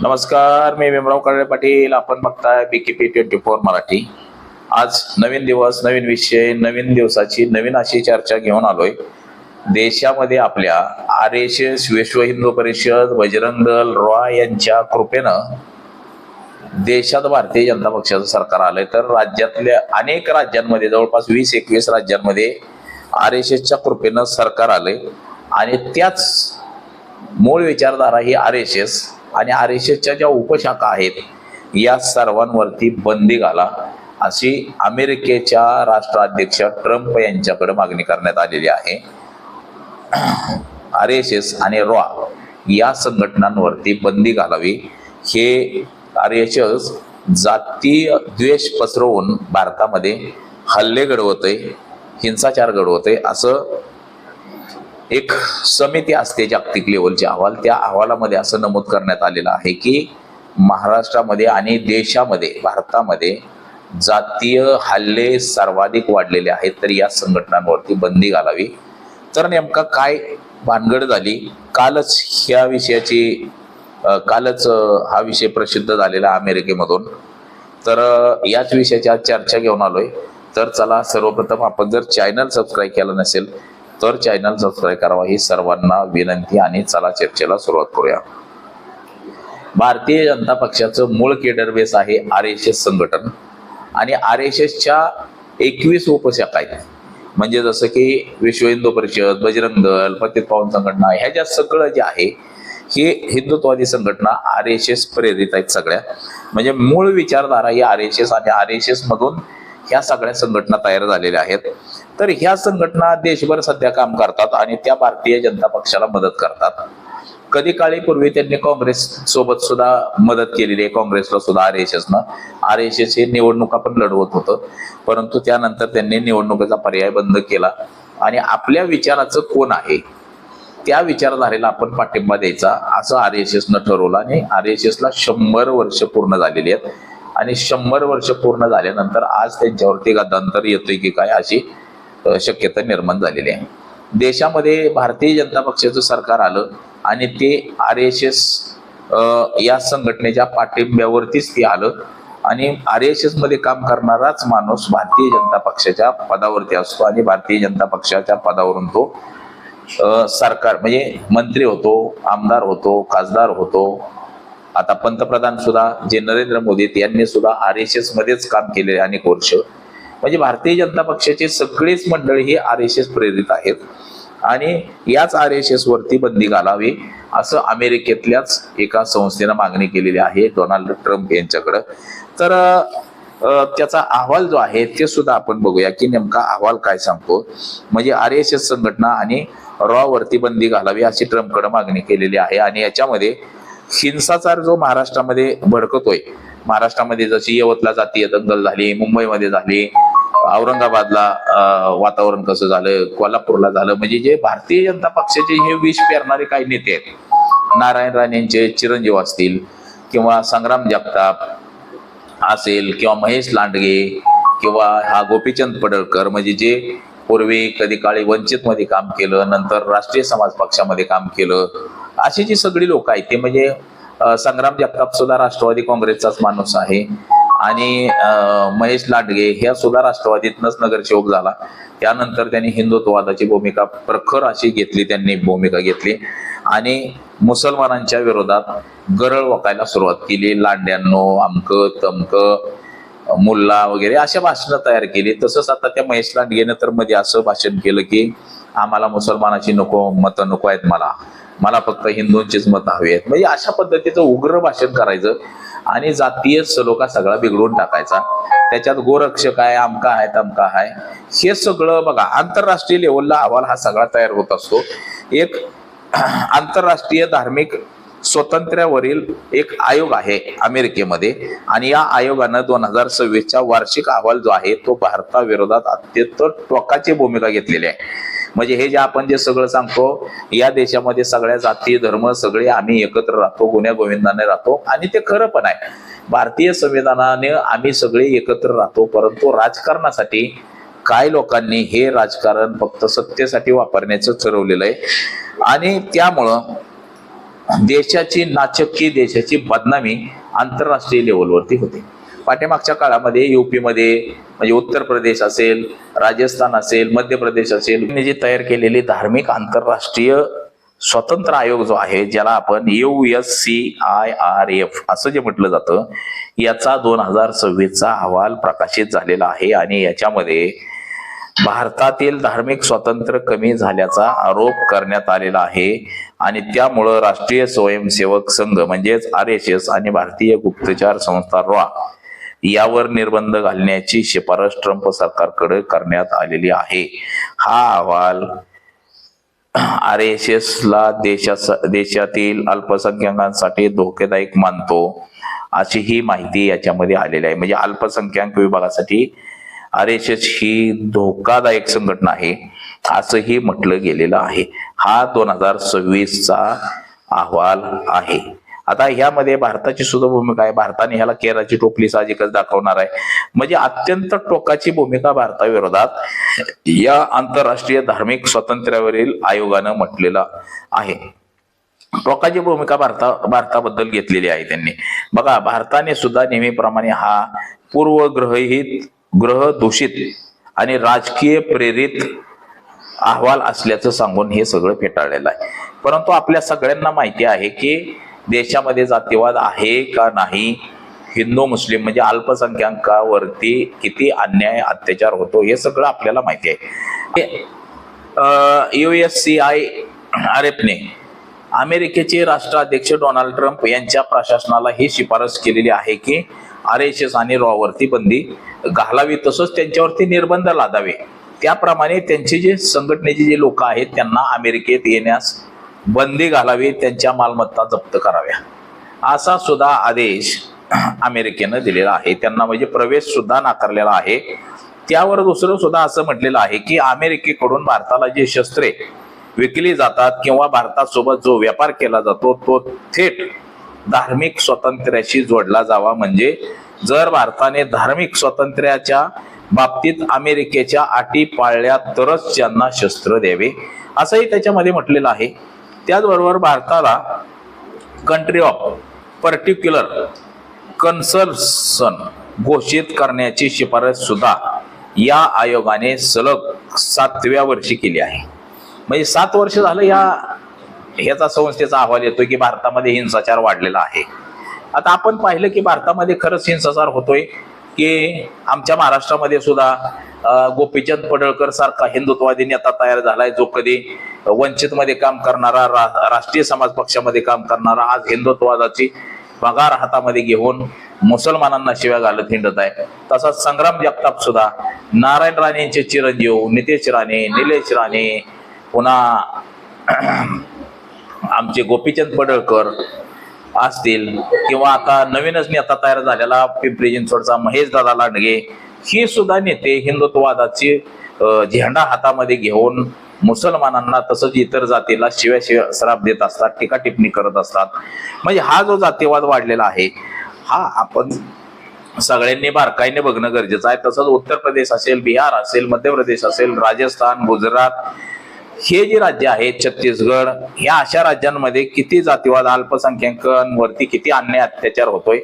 नमस्कार, मी भीमराव काळे पाटील. आपण बघताय BKP 24 मराठी. आज नवीन दिवस, नवीन विषय, नवीन दिवसाची नवीन अशी चर्चा घेऊन आलोय. देशामध्ये आपल्या RSS, विश्व हिंदू परिषद, बजरंग दल, रॉ यांच्या कृपेनं देशात भारतीय जनता पक्षाचं सरकार आलंय. तर राज्यातल्या अनेक राज्यांमध्ये जवळपास 20-21 राज्यांमध्ये RSSच्या कृपेनं सरकार आलंय आणि त्याच मूळ विचारधारा ही RSS आणि RSSच्या ज्या उपशाखा आहेत या सर्वांवरती बंदी घाला अशी अमेरिकेच्या राष्ट्राध्यक्ष ट्रम्प यांच्याकडे मागणी करण्यात आलेली आहे. RSS आणि रॉ या संघटनांवरती बंदी घालावी. हे RSS जातीय द्वेष पसरवून भारतामध्ये हल्ले घडवतंय, हिंसाचार घडवतंय असं एक समिती असते जागतिक लेवलचे अहवाल. त्या अहवालामध्ये असं नमूद करण्यात आलेलं आहे की महाराष्ट्रामध्ये आणि देशामध्ये भारतामध्ये जातीय हल्ले सर्वाधिक वाढलेले आहेत. तर या संघटनांवरती बंदी घालावी. तर नेमका काय भानगड झाली? कालच हा विषय प्रसिद्ध झालेला अमेरिकेमधून. तर याच विषयाची आज चर्चा घेऊन आलोय. तर चला, सर्वप्रथम आपण जर चॅनल सबस्क्राईब केलं नसेल तर चॅनल सबस्क्राईब करावा ही सर्वांना विनंती. आणि चला चर्चेला सुरुवात करूया. भारतीय जनता पक्षाचं मूळ केडर बेस आहे RSS संघटन आणि RSSच्या 21 उपशाखा आहेत. म्हणजे जसं की विश्व हिंदू परिषद, बजरंग दल, पतित पावन संघटना, ह्या ज्या सगळं जे आहे हे हिंदुत्ववादी संघटना RSS प्रेरित आहेत सगळ्या. म्हणजे मूळ विचारधारा ही RSS आणि RSS मधून ह्या सगळ्या संघटना तयार झालेल्या आहेत. तर ह्या संघटना देशभर सध्या काम करतात आणि त्या भारतीय जनता पक्षाला मदत करतात. कधी काळी पूर्वी त्यांनी काँग्रेस सोबत सुद्धा मदत केलेली आहे. काँग्रेसला सुद्धा RSS हे निवडणुका पण लढवत होतं, परंतु त्यानंतर त्यांनी निवडणुकीचा पर्याय बंद केला आणि आपल्या विचाराचं कोण आहे त्या विचारधारेला आपण पाठिंबा द्यायचा असं RSSनं ठरवलं. आणि RSSला 100 वर्ष पूर्ण झालेली आहेत आणि 100 वर्ष पूर्ण झाल्यानंतर आज त्यांच्यावरती गद्दांतर येतोय की काय अशी शक्यता निर्माण झालेली आहे. देशामध्ये भारतीय जनता पक्षाचं सरकार आलं आणि ते RSS या संघटनेच्या पाठिंब्यावरतीच ते आलं. आणि RSS मध्ये काम करणाराच माणूस भारतीय जनता पक्षाच्या पदावरती असतो आणि भारतीय जनता पक्षाच्या पदावरून तो सरकार म्हणजे मंत्री होतो, आमदार होतो, खासदार होतो. आता पंतप्रधान सुद्धा जे नरेंद्र मोदी यांनी सुद्धा RSS मध्येच काम केले अनेक वर्ष. म्हणजे भारतीय जनता पक्षाची सगळीच मंडळी ही RSS प्रेरित आहेत आणि याच RSS वरती बंदी घालावी असं अमेरिकेतल्याच एका संस्थेनं मागणी केलेली आहे डोनाल्ड ट्रम्प यांच्याकडं. तर त्याचा अहवाल जो आहे ते सुद्धा आपण बघूया की नेमका अहवाल काय सांगतो. म्हणजे RSS संघटना आणि रॉ वरती बंदी घालावी अशी ट्रम्पकडे मागणी केलेली आहे. आणि याच्यामध्ये हिंसाचार जो महाराष्ट्रामध्ये भडकतोय, महाराष्ट्रामध्ये जशी यवतला जातीय दंगल झाली, मुंबईमध्ये झाली, औरंगाबादला वातावरण कसं झालं, कोल्हापूरला झालं, म्हणजे जे भारतीय जनता पक्षाचे हे विष पेरणारे काही नेते आहेत, नारायण राणेंचे चिरंजीव असतील किंवा संग्राम जगताप असेल किंवा महेश लांडगे किंवा हा गोपीचंद पडळकर, म्हणजे जे पूर्वी कधी काळी वंचित मध्ये काम केलं, नंतर राष्ट्रीय समाज पक्षामध्ये काम केलं, अशी जी सगळी लोक आहेत ते म्हणजे संग्राम जगताप सुद्धा राष्ट्रवादी काँग्रेसचाच माणूस आहे आणि महेश लांडगे ह्या सुद्धा राष्ट्रवादीतनच नगरसेवक झाला. त्यानंतर त्यांनी हिंदुत्ववादाची भूमिका प्रखर अशी भूमिका घेतली आणि मुसलमानांच्या विरोधात गरळ वकायला सुरुवात केली. लांड्यांनो, अमक तमक, मुल्ला वगैरे अशा भाषणं तयार केली. तसंच आता त्या महेश लांडगेनं तर मध्ये असं भाषण केलं की आम्हाला मुसलमानाची मतं नको आहेत, मला फक्त हिंदूंचीच मतं हवी आहेत. म्हणजे अशा पद्धतीचं उग्र भाषण करायचं आणि जातीय सलोखा सगळा बिघडून टाकायचा. त्याच्यात गोरक्षक आहे, आमका आहे, तमका आहे, हे सगळं बघा. आंतरराष्ट्रीय लेवलला अहवाल हा सगळा तयार होत असतो. एक आंतरराष्ट्रीय धार्मिक स्वातंत्र्यावरील एक आयोग आहे अमेरिकेमध्ये आणि या आयोगानं 2026चा वार्षिक अहवाल जो आहे तो भारताविरोधात अत्यंत टोकाची भूमिका घेतलेली आहे. म्हणजे हे जे आपण जे सगळं सांगतो, या देशामध्ये सगळ्या जाती धर्म सगळे आम्ही एकत्र राहतो, गुण्या गोविंदाने राहतो आणि ते खरं पण आहे. भारतीय संविधानाने आम्ही सगळे एकत्र राहतो, परंतु राजकारणासाठी काय लोकांनी हे राजकारण फक्त सत्तेसाठी वापरण्याचं ठरवलेलं आहे आणि त्यामुळं देशाची नाचक्की, देशाची बदनामी आंतरराष्ट्रीय लेवलवरती होते. पाठीमागच्या काळामध्ये युपी मध्ये म्हणजे उत्तर प्रदेश असेल, राजस्थान असेल, मध्य प्रदेश असेल, जे तयार केलेली धार्मिक आंतरराष्ट्रीय स्वतंत्र आयोग जो आहे, ज्याला आपण USCIRF असं जे म्हटलं जातं, याचा 2026चा अहवाल प्रकाशित झालेला आहे. आणि याच्यामध्ये भारतातील धार्मिक स्वातंत्र्य कमी झाल्याचा आरोप करण्यात आलेला आहे. आणि त्यामुळं राष्ट्रीय स्वयंसेवक संघ म्हणजेच RSS आणि भारतीय गुप्तचर संस्था RA यावर निर्बंध घालण्याची शिफारस ट्रम्प सरकारकडे करण्यात आलेली आहे. हा अहवाल RSS ला देशातील अल्पसंख्याकांसाठी धोकेदायक मानतो, अशी ही माहिती याच्यामध्ये आलेली आहे. म्हणजे अल्पसंख्याक विभागासाठी RSS ही धोकादायक संघटना आहे असंही म्हटलं गेलेलं आहे. हा 2026चा अहवाल आहे. आता ह्यामध्ये भारताची सुद्धा भूमिका आहे. भारताने ह्याला केराची टोपली साहजिकच दाखवणार आहे. म्हणजे अत्यंत टोकाची भूमिका भारताविरोधात या आंतरराष्ट्रीय धार्मिक स्वातंत्र्यावरील आयोगानं म्हटलेलं आहे. टोकाची भूमिका भारताबद्दल घेतलेली आहे त्यांनी. बघा, भारताने सुद्धा नेहमीप्रमाणे हा ग्रह दूषित आणि राजकीय प्रेरित अहवाल असल्याचं सांगून हे सगळं फेटाळलेलं आहे. परंतु आपल्या सगळ्यांना माहिती आहे की देशामध्ये जातीवाद आहे का नाही, हिंदू मुस्लिम म्हणजे अल्पसंख्याकावरती किती अन्याय अत्याचार होतो हे सगळं आपल्याला माहिती आहे. USCIRF ने अमेरिकेचे राष्ट्राध्यक्ष डोनाल्ड ट्रम्प यांच्या प्रशासनाला ही शिफारस केलेली आहे की RSS आणि RAवरती बंदी घालावी, तसंच त्यांच्यावरती निर्बंध लादावे. त्याप्रमाणे त्यांचे जे संघटनेचे जे लोक आहेत त्यांना अमेरिकेत येण्यास बंदी घालावी, त्यांच्या मालमत्ता जप्त कराव्या, असा सुद्धा आदेश अमेरिकेनं दिलेला आहे. त्यांना म्हणजे प्रवेश सुद्धा नाकारलेला आहे. त्यावर दुसरं सुद्धा असं म्हटलेलं आहे की अमेरिकेकडून भारताला जे शस्त्रे विकली जातात किंवा भारतासोबत जो व्यापार केला जातो तो थेट धार्मिक स्वातंत्र्याशी जोडला जावा. म्हणजे जर भारताने धार्मिक स्वातंत्र्याच्या बाबतीत अमेरिकेच्या अटी पाळल्या तरच त्यांना शस्त्र द्यावे, असंही त्याच्यामध्ये म्हटलेलं आहे. त्याचबरोबर भारताला कंट्री ऑफ पर्टिक्युलर कन्सर्न घोषित करण्याची शिफारस सुद्धा या आयोगाने सलग 7व्या वर्षी केली आहे. म्हणजे 7 वर्ष झालं ह्याचा संस्थेचा अहवाल येतोय की भारतामध्ये हिंसाचार वाढलेला आहे. आता आपण पाहिलं की भारतामध्ये खरंच हिंसाचार होतोय की आमच्या महाराष्ट्रामध्ये सुद्धा गोपीचंद पडळकर सारखा हिंदुत्ववादी नेता तयार झालाय, जो कधी वंचित मध्ये काम करणारा, राष्ट्रीय समाज पक्षामध्ये काम करणारा, आज हिंदुत्ववादाची पगार हातामध्ये घेऊन मुसलमानांना शिव्या घालत हिंडत आहे. तसाच संग्राम जगताप सुद्धा, नारायण राणेंचे चिरंजीव नितेश राणे, निलेश राणे, पुन्हा आमचे गोपीचंद पडळकर असतील किंवा आता नवीनच नेता तयार झालेला पिंपरी चिंचवडचा महेश दादा लांडगे, ही सुद्धा नेते हिंदुत्ववादाची झेंडा हातामध्ये घेऊन मुसलमानांना तसंच इतर जातीला शिव्या श्राप देत असतात, टीका टिप्पणी करत असतात. म्हणजे हा जो जातीवाद वाढलेला आहे हा आपण सगळ्यांनी बारकाईने बघणं गरजेचं आहे. तसंच उत्तर प्रदेश असेल, बिहार असेल, मध्य प्रदेश असेल, राजस्थान, गुजरात हे जे राज्य आहेत, छत्तीसगड, ह्या अशा राज्यांमध्ये किती जातीवाद, अल्पसंख्याकांवरती किती अन्याय अत्याचार होतोय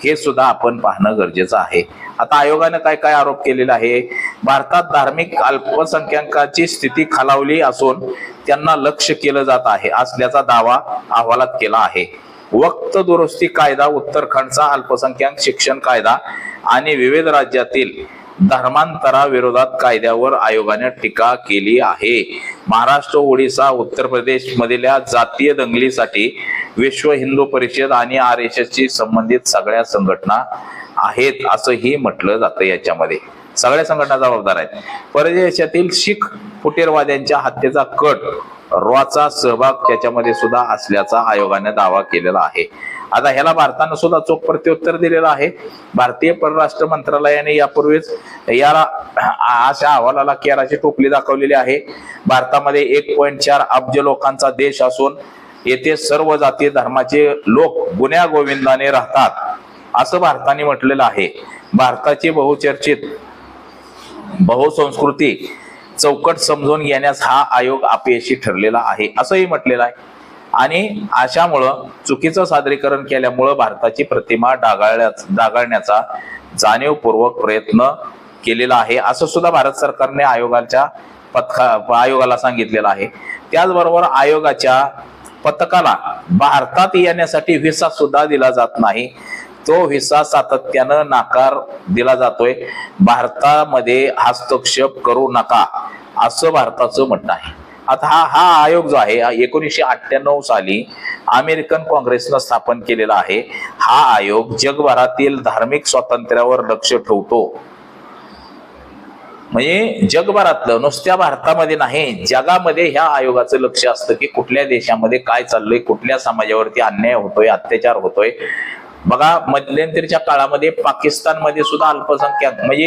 हे सुद्धा आपण पाहणं गरजेचं आहे. आता आयोगानं काय काय आरोप केलेला आहे. भारतात धार्मिक अल्पसंख्याकांची स्थिती खालावली असून त्यांना लक्ष्य केलं जात आहे असल्याचा दावा अहवालात केला आहे. वक्फ दुरुस्ती कायदा, उत्तराखंडचा अल्पसंख्याक शिक्षण कायदा आणि विविध राज्यातील धर्मांतराविरोधात कायद्यावर आयोगाने टीका केली आहे. महाराष्ट्र, ओडिशा, उत्तर प्रदेश मधल्या जातीय दंगलीसाठी विश्व हिंदू परिषद आणि RSSशी संबंधित सगळ्या संघटना आहेत असंही म्हटलं जातं. याच्यामध्ये सगळ्या संघटना जबाबदार आहेत. परदेशातील शीख फुटीरवाद्यांच्या हत्येचा कट RAचा सहभाग त्याच्यामध्ये सुद्धा असल्याचा आयोगाने दावा केलेला आहे. आता ह्याला भारतानं सुद्धा चोख प्रत्युत्तर दिलेलं आहे. भारतीय परराष्ट्र मंत्रालयाने यापूर्वीच याला अशा अहवालाला केराची टोपली दाखवलेली आहे. भारतामध्ये 1.4 अब्ज लोकांचा देश असून येथे सर्व जाती धर्माचे लोक गुण्या गोविंदाने राहतात असं भारताने म्हटलेलं आहे. भारताची बहुचर्चित बहुसंस्कृती चौकट समजून घेण्यास हा आयोग अपयशी ठरलेला आहे असंही म्हटलेलं आहे. आणि अशामुळं चुकीचं सादरीकरण केल्यामुळं भारताची प्रतिमा डागाळण्याचा जाणीवपूर्वक प्रयत्न केलेला आहे असं सुद्धा भारत सरकारने आयोगाला सांगितलेलं आहे. त्याचबरोबर आयोगाच्या पथकाला भारतात येण्यासाठी व्हिसा सुद्धा दिला जात नाही. तो व्हिसा सातत्यानं नाकार दिला जातोय. भारतामध्ये हस्तक्षेप करू नका असं भारताचं म्हणणं आहे. आता हा आयोग जो आहे 1998 साली अमेरिकन काँग्रेसनं स्थापन केलेला आहे. हा आयोग जगभरातील धार्मिक स्वातंत्र्यावर लक्ष ठेवतो. म्हणजे जगभरातलं, नुसत्या भारतामध्ये नाही, जगामध्ये ह्या आयोगाचं लक्ष असतं की कुठल्या देशामध्ये काय चाललंय, कुठल्या समाजावरती अन्याय होतोय, अत्याचार होतोय. बघा, मध्यंतरीच्या काळामध्ये पाकिस्तानमध्ये सुद्धा अल्पसंख्याक म्हणजे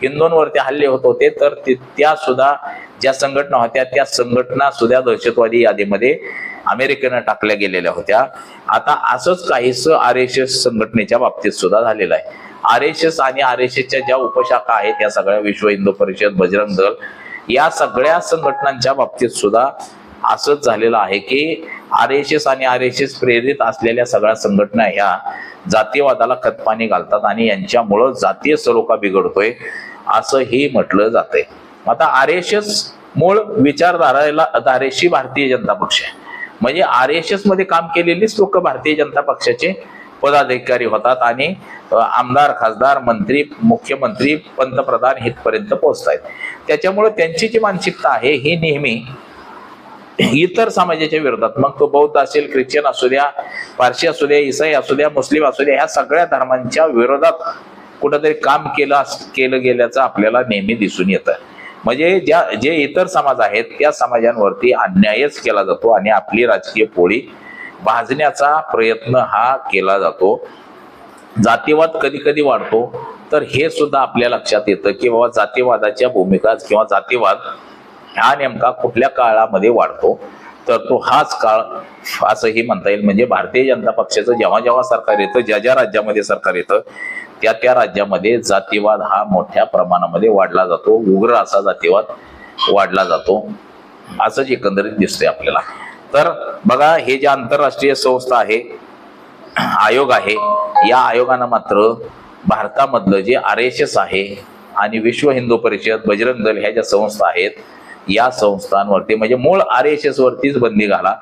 हिंदूंवरती हल्ले होत होते, तर त्या सुद्धा ज्या संघटना होत्या त्या संघटना सुद्धा दहशतवादी यादीमध्ये अमेरिकेनं टाकल्या गेलेल्या होत्या. आता असंच काहीस RSS संघटनेच्या बाबतीत सुद्धा झालेलं आहे. RSS आणि RSSच्या ज्या उपशाखा आहेत त्या सगळ्या विश्व हिंदू परिषद, बजरंग दल या सगळ्या संघटनांच्या बाबतीत सुद्धा असंच झालेलं आहे की RSS आणि RSS प्रेरित असलेल्या सगळ्या संघटना ह्या जातीयवादाला खतपाणी घालतात आणि यांच्यामुळं जातीय सलोखा बिघडतोय असंही म्हटलं जातंय. आता RSS मूळ विचारधाराला धारेशी भारतीय जनता पक्ष आहे. म्हणजे RSS मध्ये काम केलेलीच लोक भारतीय जनता पक्षाचे पदाधिकारी होतात आणि आमदार, खासदार, मंत्री, मुख्यमंत्री, पंतप्रधान इथपर्यंत पोहोचतायत. त्याच्यामुळे त्यांची जी मानसिकता आहे ही नेहमी इतर समाजाच्या विरोधात, मग तो बौद्ध असेल, ख्रिश्चन असू द्या, पारशी असू द्या, ईसाई असू द्या, मुस्लिम असू द्या, ह्या सगळ्या धर्मांच्या विरोधात कुठंतरी काम केलं गेल्याचं आपल्याला नेहमी दिसून येतं. म्हणजे जे इतर समाज आहेत त्या समाजांवरती अन्यायच केला जातो आणि आपली राजकीय पोळी भाजण्याचा प्रयत्न हा केला जातो. जातीवाद कधी कधी वाढतो, तर हे सुद्धा आपल्या लक्षात येतं की बाबा जातीवादाच्या भूमिका किंवा जातीवाद हा नेमका कुठल्या काळामध्ये वाढतो, तर तो हाच काळ असंही म्हणता येईल. म्हणजे भारतीय जनता पक्षाचं जेव्हा जेव्हा सरकार येतं, ज्या राज्यामध्ये सरकार येतं त्या राज्यामध्ये जातीवाद हा मोठ्या प्रमाणामध्ये वाढला जातो, उग्र असा जातीवाद वाढला जातो असंच एकंदरीत दिसतंय आपल्याला. तर बघा, हे जे आंतरराष्ट्रीय संस्था आहे, आयोग आहे, या आयोगानं मात्र भारतामधलं जे RSS आहे आणि विश्व हिंदू परिषद, बजरंग दल ह्या ज्या संस्था आहेत या संस्थांवरती म्हणजे मूळ RSS वरतीच बंदी घाला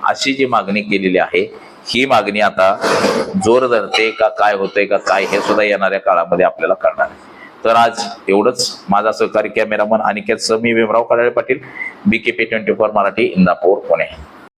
अशी जी मागणी केलेली आहे, ही मागणी आता जोर धरते का काय होतंय का काय, हे सुद्धा येणाऱ्या काळामध्ये आपल्याला कळणार आहे. तर आज एवढंच. माझा सहकारी कॅमेरामन अनिकेत सह, मी भीमराव कडाळे पाटील, BKP 24 मराठी, इंदापूर, पुणे.